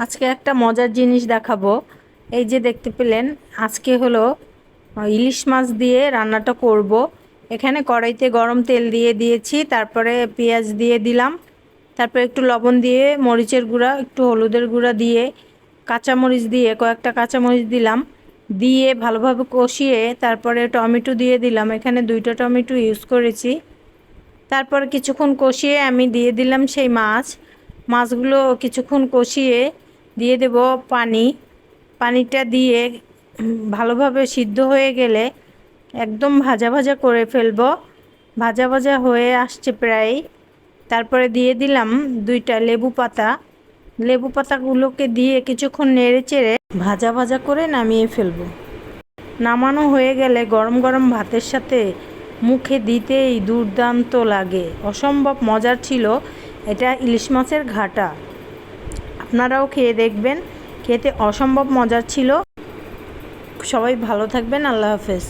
আজকে একটা মজার জিনিস দেখাবো। এই যে দেখতে পেলেন, আজকে হলো ইলিশ মাছ দিয়ে রান্নাটা করব। এখানে কড়াইতে গরম তেল দিয়ে দিয়েছি, তারপরে পেঁয়াজ দিয়ে দিলাম, তারপরে একটু লবণ দিয়ে, মরিচের গুঁড়া, একটু হলুদের গুঁড়া দিয়ে, কাঁচামরিচ দিয়ে, কয়েকটা কাঁচামরিচ দিলাম, দিয়ে ভালোভাবে কষিয়ে তারপরে টমেটো দিয়ে দিলাম। এখানে 2টা টমেটো ইউজ করেছি। তারপর কিছুক্ষণ কষিয়ে আমি দিয়ে দিলাম সেই মাছগুলো কিছুক্ষণ কষিয়ে দিয়ে দেব পানি। পানিটা দিয়ে ভালোভাবে সিদ্ধ হয়ে গেলে একদম ভাজা ভাজা করে ফেলবো। ভাজা ভাজা হয়ে আসছে প্রায়। তারপরে দিয়ে দিলাম 2টা লেবু পাতা। লেবু পাতাগুলোকে দিয়ে কিছুক্ষণ নেড়ে চেড়ে ভাজা ভাজা করে নামিয়ে ফেলবো। নামানো হয়ে গেলে গরম গরম ভাতের সাথে মুখে দিতেই দুর্দান্ত লাগে, অসম্ভব মজার ছিল। এটা ইলিশ মাছের ঘাটা। আপনারাও খেয়ে দেখবেন, খেতে অসম্ভব মজার ছিল। সবাই ভালো থাকবেন, আল্লাহ হাফেজ।